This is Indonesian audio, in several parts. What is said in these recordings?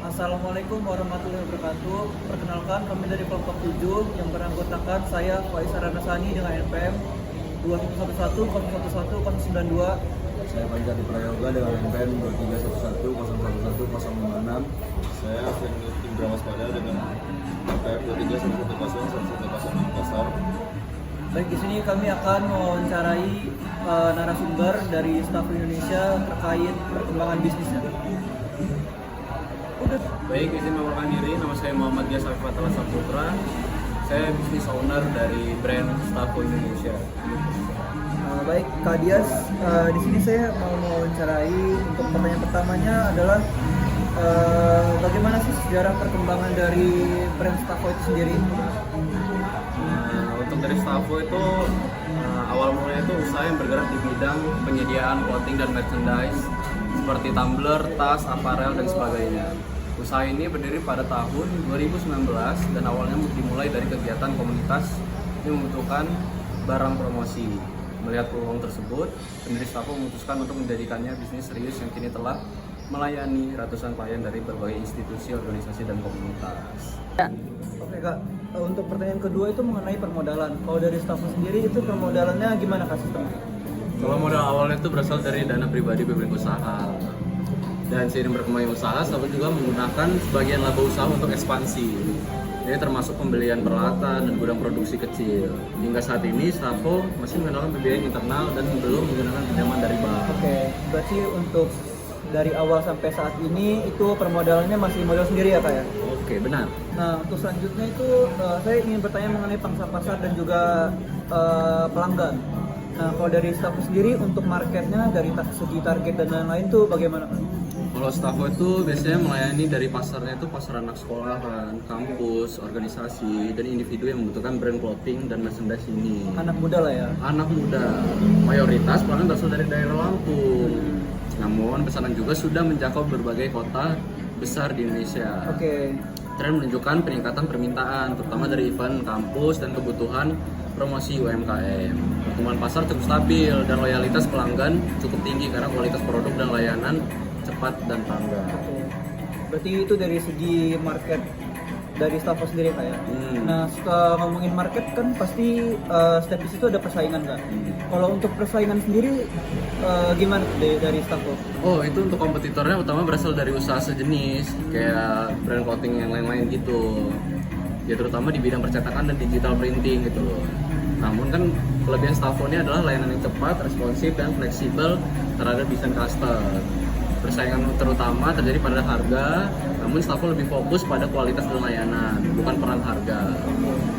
Assalamualaikum warahmatullahi wabarakatuh. Perkenalkan, kami dari kelompok 7 yang beranggotakan saya Faisal Ranasani dengan NPM 2111011192. Saya Fajar di Prayoga dengan NPM 2311011156. Saya Senior Tim Brahmaspada dengan NPM 2311101106 Pasar. Baik, di sini kami akan mewawancarai narasumber dari staf Indonesia terkait perkembangan bisnisnya. Baik, izin memaparkan diri. Nama saya Muhammad Yasar Fatala Saputra. Saya business owner dari brand Stafo Indonesia. Baik, Kak Dias, di sini saya mau mewawancarai. Untuk pertanyaan pertamanya adalah bagaimana sih sejarah perkembangan dari brand Stafo itu sendiri? Untuk dari Stafo itu awal mulanya itu usaha yang bergerak di bidang penyediaan clothing dan merchandise seperti tumbler, tas, aparel dan sebagainya. Usaha ini berdiri pada tahun 2019 dan awalnya dimulai dari kegiatan komunitas yang membutuhkan barang promosi. Melihat peluang tersebut, pendiri Stafo memutuskan untuk menjadikannya bisnis serius yang kini telah melayani ratusan klien dari berbagai institusi, organisasi, dan komunitas. Oke Kak, untuk pertanyaan kedua itu mengenai permodalan. Kalau dari Stafo sendiri itu permodalannya gimana Kak sistemnya? Kalau modal awalnya itu berasal dari dana pribadi pemilik usaha. Dan seiring berkembangnya usaha, Stafo juga menggunakan sebagian laba usaha untuk ekspansi. Ini termasuk pembelian peralatan dan gudang produksi kecil. Hingga saat ini, Stafo masih menggunakan pembiayaan internal dan belum menggunakan pinjaman dari bank. Oke, berarti untuk dari awal sampai saat ini itu permodalannya masih modal sendiri ya Kak ya? Oke, benar. Nah, untuk selanjutnya itu saya ingin bertanya mengenai pangsa pasar dan juga pelanggan. Nah, kalau dari Stafo sendiri untuk marketnya dari segi target dan lain-lain tuh bagaimana Kak? Kalau Stafo itu biasanya melayani dari pasarnya itu pasar anak sekolahan, kampus, organisasi, dan individu yang membutuhkan brand clothing dan merchandise ini. Anak muda lah ya? Anak muda, mayoritas pelanggan berasal dari daerah Lampung. Namun pesanan juga sudah menjangkau berbagai kota besar di Indonesia. Oke. Tren menunjukkan peningkatan permintaan, terutama dari event kampus dan kebutuhan promosi UMKM. Pertumbuhan pasar cukup stabil dan loyalitas pelanggan cukup tinggi karena kualitas produk dan layanan cepat dan tanggap. Oke. Berarti itu dari segi market dari Stafo sendiri Kak ya? Nah, setelah ngomongin market kan pasti setiap di situ ada persaingan Kak. Kalau untuk persaingan sendiri gimana dari Stafo? Oh, itu untuk kompetitornya utama berasal dari usaha sejenis kayak brand clothing yang lain-lain gitu. Ya terutama di bidang percetakan dan digital printing gitu loh. Namun kan kelebihan Stafo ini adalah layanan yang cepat, responsif, dan fleksibel terhadap desain custom. Persaingan terutama terjadi pada harga, namun Stafo lebih fokus pada kualitas dan layanan, bukan perang harga.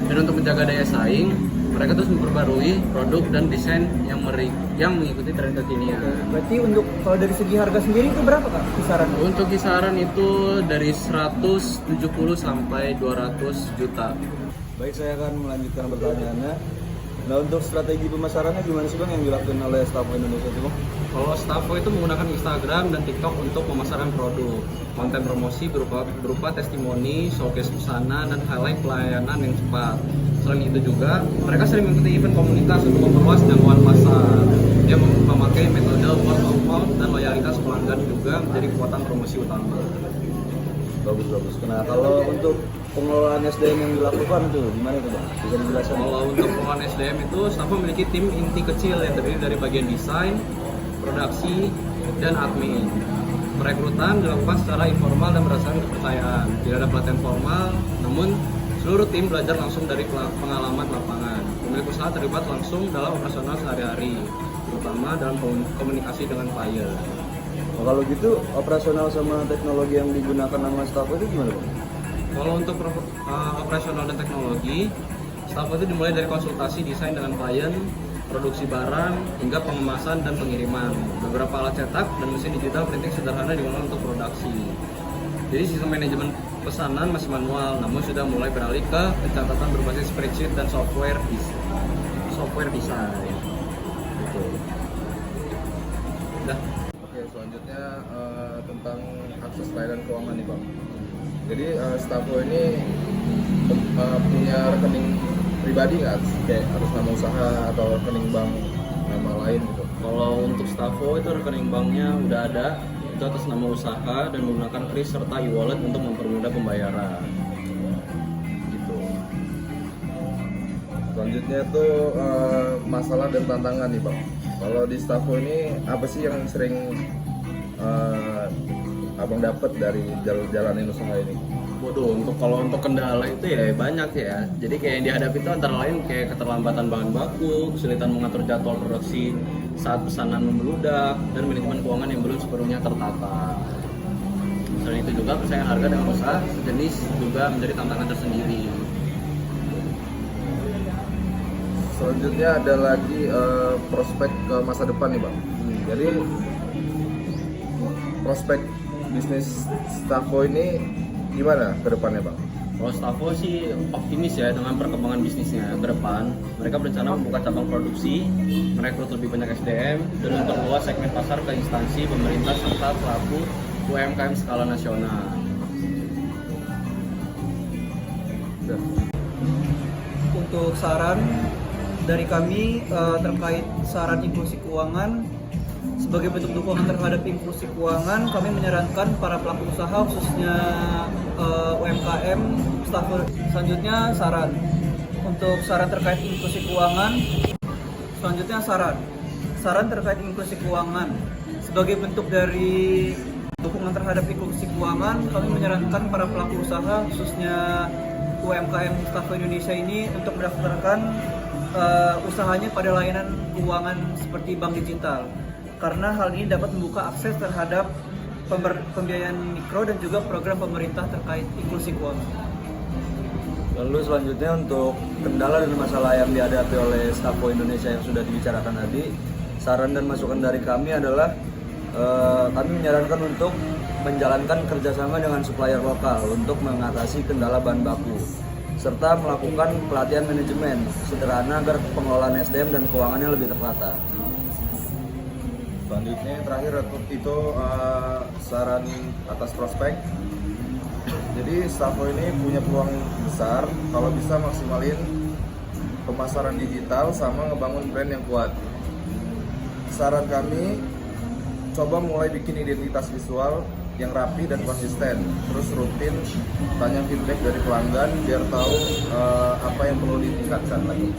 Dan untuk menjaga daya saing, mereka terus memperbarui produk dan desain yang mengikuti tren kekinian. Berarti untuk kalau dari segi harga sendiri itu berapa Kak kisaran? Untuk kisaran itu dari 170 sampai 200 juta. Baik, saya akan melanjutkan pertanyaannya. Nah, untuk strategi pemasarannya gimana sih Bang yang dilakukan oleh Stafo Indonesia itu Bang? Kalau Stafo itu menggunakan Instagram dan TikTok untuk pemasaran produk. Konten promosi berupa testimoni, showcase busana, dan highlight pelayanan yang cepat. Selain itu juga, mereka sering mengikuti event komunitas untuk memperluas jangkauan pasar. Dia memakai metode word of mouth dan loyalitas pelanggan juga menjadi kekuatan promosi utama. Bagus. Nah, kalau untuk pengelolaan SDM yang dilakukan tuh gimana tuh Bang? Bisa dijelaskan? Kalau untuk pengelolaan SDM itu, Stafo memiliki tim inti kecil yang terdiri dari bagian desain, produksi, dan admin. Perekrutan dilakukan secara informal dan berdasarkan kepercayaan. Tidak ada pelatihan formal, namun seluruh tim belajar langsung dari pengalaman lapangan. Pemilik usaha terlibat langsung dalam operasional sehari-hari, terutama dalam komunikasi dengan klien. Oh, kalau gitu operasional sama teknologi yang digunakan sama Stafo itu gimana Bang? Kalau untuk operasional dan teknologi, Stafo itu dimulai dari konsultasi desain dengan klien, produksi barang, hingga pengemasan dan pengiriman. Beberapa alat cetak dan mesin digital printing sederhana digunakan untuk produksi. Jadi sistem manajemen pesanan masih manual, namun sudah mulai beralih ke pencatatan berbasis spreadsheet dan software desain. Gitu. Udah. Oke, selanjutnya tentang akses layanan keuangan nih Bang. Jadi Stafo ini punya rekening pribadi nggak? Kayak harus nama usaha atau rekening bank nama lain gitu? Kalau untuk Stafo itu rekening banknya udah ada itu atas nama usaha dan menggunakan kris serta e-wallet untuk mempermudah pembayaran. Gitu. Selanjutnya tuh masalah dan tantangan nih Bang. Kalau di Stafo ini apa sih yang sering abang dapat dari jalanin usaha ini? Waduh, kalau untuk kendala itu ya banyak ya. Jadi kayak yang dihadapi itu antara lain kayak keterlambatan bahan baku, kesulitan mengatur jadwal produksi saat pesanan membludak, dan manajemen keuangan yang belum sepenuhnya tertata. Selain itu juga persaingan harga dengan usaha sejenis juga menjadi tantangan tersendiri. Selanjutnya ada lagi prospek ke masa depan nih Bang. Jadi prospek bisnis Stafo ini gimana ke depannya Bang? Kalau Stafo sih optimis ya dengan perkembangan bisnisnya ke depan. Mereka berencana membuka cabang produksi, merekrut lebih banyak SDM, dan memperluas segmen pasar ke instansi, pemerintah, serta pelaku UMKM skala nasional. Untuk saran dari kami terkait saran inklusi keuangan, sebagai bentuk dukungan terhadap inklusi keuangan, kami menyarankan para pelaku usaha khususnya UMKM, Stafo. Selanjutnya saran untuk saran terkait inklusi keuangan. Selanjutnya saran terkait inklusi keuangan. Sebagai bentuk dari dukungan terhadap inklusi keuangan, kami menyarankan para pelaku usaha khususnya UMKM Stafo Indonesia ini untuk mendaftarkan usahanya pada layanan keuangan seperti bank digital, karena hal ini dapat membuka akses terhadap pembiayaan mikro dan juga program pemerintah terkait inklusi keuangan. Lalu selanjutnya untuk kendala dan masalah yang dihadapi oleh Stafo Indonesia yang sudah dibicarakan tadi, saran dan masukan dari kami adalah kami menyarankan untuk menjalankan kerjasama dengan supplier lokal untuk mengatasi kendala bahan baku, serta melakukan pelatihan manajemen sederhana agar pengelolaan SDM dan keuangannya lebih tertata. Selanjutnya yang terakhir itu saran atas prospek. Jadi Stafo ini punya peluang besar kalau bisa maksimalin pemasaran digital sama ngebangun brand yang kuat. Saran kami, coba mulai bikin identitas visual yang rapi dan konsisten, terus rutin tanya feedback dari pelanggan biar tahu apa yang perlu ditingkatkan lagi.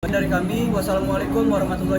Dari kami, wassalamualaikum warahmatullahi